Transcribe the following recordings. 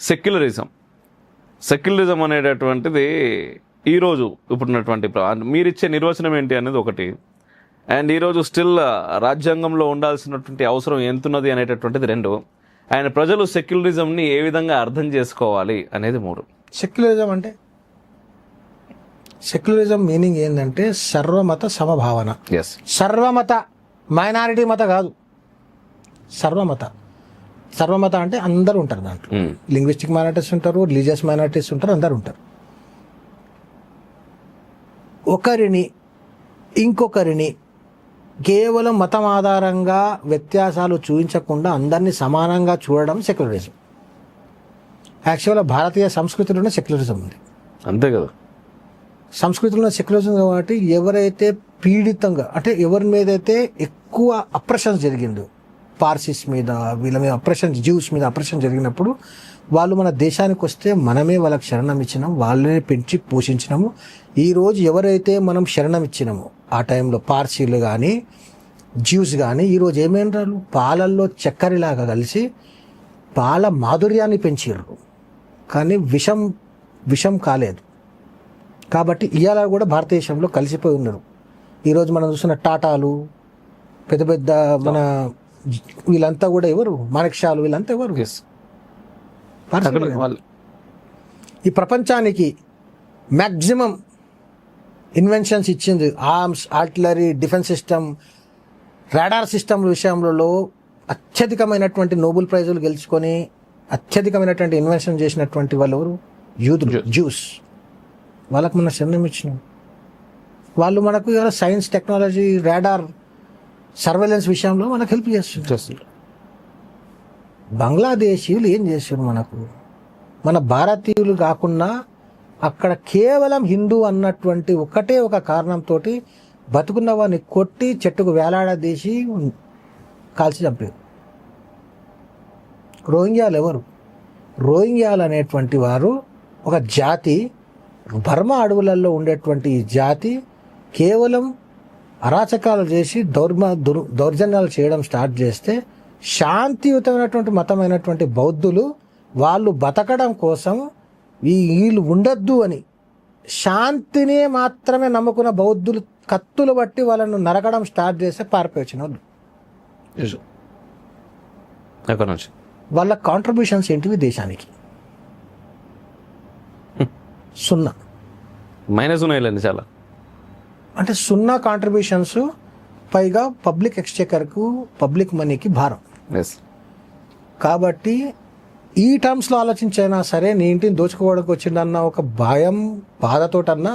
Secularism అనేటటువంటిది ఈరోజు ఇప్పుడున్నటువంటి మీరిచ్చే నిర్వచనం ఏంటి అనేది ఒకటి, అండ్ ఈరోజు స్టిల్ రాజ్యాంగంలో ఉండాల్సినటువంటి అవసరం ఎంతున్నది అనేటటువంటిది రెండు, అండ్ ప్రజలు సెక్యులరిజంని ఏ విధంగా అర్థం చేసుకోవాలి అనేది మూడు. సెక్యులరిజం మీనింగ్ ఏంటంటే సర్వమత సమభావన. ఎస్, సర్వమత, మైనారిటీ మత కాదు, సర్వమత అంటే అందరూ ఉంటారు దాంట్లో. లింగ్విస్టిక్ మైనారిటీస్ ఉంటారు, రిలీజియస్ మైనారిటీస్ ఉంటారు, అందరూ ఉంటారు. ఒకరిని ఇంకొకరిని కేవలం మతం ఆధారంగా వ్యత్యాసాలు చూపించకుండా అందరినీ సమానంగా చూడడం సెక్యులరిజం. యాక్చువల్గా భారతీయ సంస్కృతిలోనే సెక్యులరిజం ఉంది. అంతే కదా, సంస్కృతిలో సెక్యులరిజం కాబట్టి ఎవరైతే పీడితంగా అంటే ఎవరి మీద అయితే ఎక్కువ అప్రెషన్ జరిగిందో, పార్సీస్ మీద వీళ్ళ మీద అప్రెషన్, జ్యూస్ మీద అప్రెషన్ జరిగినప్పుడు వాళ్ళు మన దేశానికి వస్తే మనమే వాళ్ళకి శరణం ఇచ్చినాం, వాళ్ళనే పెంచి పోషించినాము. ఈరోజు ఎవరైతే మనం శరణం ఇచ్చినామో ఆ టైంలో పార్సీలు కానీ జ్యూస్ కానీ ఈరోజు ఏమైనారు, పాలల్లో చక్కెరలాగా కలిసి పాల మాధుర్యాన్ని పెంచారు, కానీ విషం కాలేదు. కాబట్టి ఇవాళ కూడా భారతదేశంలో కలిసిపోయి ఉన్నారు. ఈరోజు మనం చూస్తున్న టాటాలు, పెద్ద పెద్ద మన వీళ్ళంతా కూడా ఎవరు, మాణిక్షాలు, వీళ్ళంతా ఎవరు, ఈ ప్రపంచానికి మ్యాక్సిమం ఇన్వెన్షన్స్ ఇచ్చింది. Arms, artillery, defence system, radar system విషయంలో అత్యధికమైనటువంటి నోబెల్ ప్రైజులు గెలుచుకొని అత్యధికమైనటువంటి ఇన్వెన్షన్ చేసినటువంటి వాళ్ళు ఎవరు, యూదులు, జ్యూస్. వాళ్ళకు మన శరణం ఇచ్చినాం. వాళ్ళు మనకు సైన్స్, టెక్నాలజీ, రాడార్, సర్వేలెన్స్ విషయంలో మనకు హెల్ప్ చేస్తున్నారు. బంగ్లాదేశీయులు ఏం చేస్తారు మనకు, మన భారతీయులు కాకుండా అక్కడ కేవలం హిందూ అన్నటువంటి ఒకటే ఒక కారణంతో బతుకున్న వాడిని కొట్టి చెట్టుకు వేలాడదీసి కాల్చి చంపారు. రోహింగ్యాలు ఎవరు? రోహింగ్యాలు అనేటువంటి వారు ఒక జాతి, బర్మా అడవులలో ఉండేటువంటి ఈ జాతి కేవలం అరాచకాలు చేసి దౌర్జన్యాలు చేయడం స్టార్ట్ చేస్తే శాంతియుతమైనటువంటి మతమైనటువంటి బౌద్ధులు వాళ్ళు బతకడం కోసం వీళ్ళు ఉండొద్దు అని శాంతిని మాత్రమే నమ్ముకున్న బౌద్ధులు కత్తులు బట్టి వాళ్ళను నరకడం స్టార్ట్ చేస్తే పారిపోయిన వాళ్ళు. వాళ్ళ కాంట్రిబ్యూషన్స్ ఏంటివి దేశానికి? సున్నా, చాలా అంటే సున్నా కాంట్రిబ్యూషన్స్, పైగా పబ్లిక్ ఎక్స్చెకర్కు, పబ్లిక్ మనీకి భారం. కాబట్టి ఈ టర్మ్స్లో ఆలోచించైనా సరే నీ ఇంటిని దోచుకోవడానికి వచ్చిందన్న ఒక భయం, బాధతోటన్నా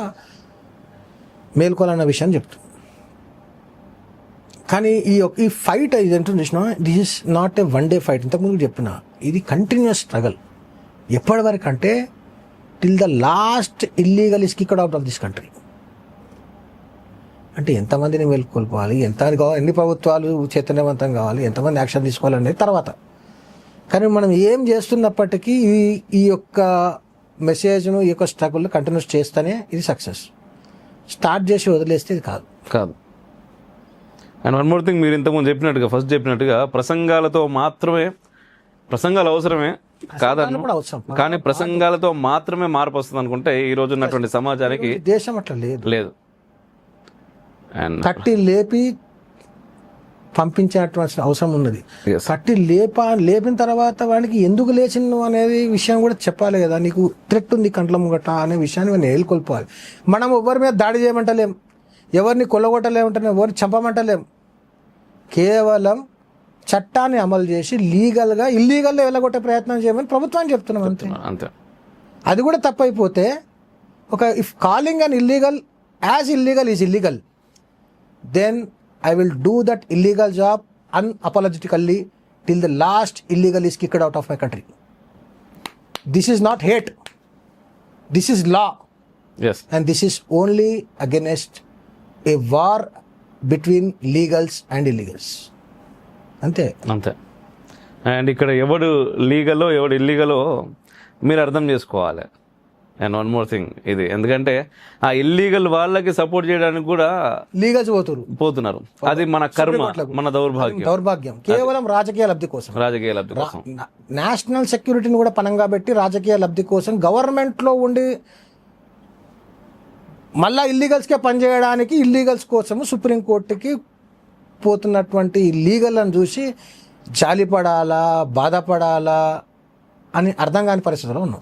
మేల్కోవాలన్న విషయం చెప్తుంది. కానీ ఈ ఫైట్ ఇది ఏంటంటే చూసినా, this is not a one day fight. ఇంతకుముందు చెప్పిన ఇది కంటిన్యూస్ స్ట్రగల్. ఎప్పటి వరకు అంటే till the last illegal is kicked out of this country. అంటే ఎంతమందిని మేల్కొల్పాలి, ఎన్ని ప్రభుత్వాలు చైతన్యవంతం కావాలి, ఎంతమంది యాక్షన్ తీసుకోవాలనేది తర్వాత. కానీ మనం ఏం చేస్తున్నప్పటికీ ఈ యొక్క మెసేజ్ను, ఈ యొక్క స్ట్రగుల్ కంటిన్యూస్ చేస్తేనే ఇది సక్సెస్. స్టార్ట్ చేసి వదిలేస్తే ఇది కాదు. అండ్ వన్ మోర్ థింగ్, మీరు ఇంతకుముందు ఫస్ట్ చెప్పినట్టుగా ప్రసంగాలతో మాత్రమే, ప్రసంగాలు అవసరమే కాదన్న, కానీ ప్రసంగాలతో మాత్రమే మార్పు వస్తుంది అనుకుంటే ఈ రోజు ఉన్నటువంటి సమాజానికి దేశం అట్లా లేదు. అండ్ కట్టి లేపి పంపించేటువంటి అవసరం ఉన్నది. కట్టి లేపిన తర్వాత వాడికి ఎందుకు లేచిను అనేది విషయం కూడా చెప్పాలి కదా. నీకు థ్రెట్ ఉంది కంట్ల ముంగట అనే విషయాన్ని మనం ఏలుకొల్పాలి. మనం ఎవరి మీద దాడి చేయమంటలేం, ఎవరిని కొల్లగొట్టలేమంటలేం, ఎవరిని చంపమంటలేం. కేవలం చట్టాన్ని అమలు చేసి లీగల్గా ఇల్లీగల్గా వెళ్ళగొట్టే ప్రయత్నం చేయమని ప్రభుత్వాన్ని చెప్తున్నాం అంతే. అది కూడా తప్పైపోతే if calling an illegal as illegal is illegal, then I will do that illegal job unapologetically till the last illegal is kicked out of my country. This is not hate. This is law. Yes. And this is only against a war between legals and illegals. అంతే. And ఇక్కడ ఎవడు లీగలో ఎవడు ఇల్లీగలో మీరు అర్థం చేసుకోవాలి. And one more thing ఇది, ఎందుకంటే ఆ ఇల్లీగల్ వాళ్ళకి సపోర్ట్ చేయడానికి కూడా లీగల్స్ పోతురు, పోతున్నారు. అది మన కర్మ, మన దౌర్భాగ్యం, కేవలం రాజకీయ లబ్ధి కోసం. రాజకీయ లబ్ధి కోసం నేషనల్ సెక్యూరిటీని కూడా పనంగా పెట్టి రాజకీయ లబ్ధి కోసం గవర్నమెంట్ లో ఉండి మళ్ళా ఇల్లీగల్స్కే పనిచేయడానికి, ఇల్లీగల్స్ కోసము సుప్రీంకోర్టుకి పోతున్నటువంటి లీగల్ని చూసి జాలిపడాలా, బాధపడాలా అని అర్థం కాని పరిస్థితిలో ఉన్నాం.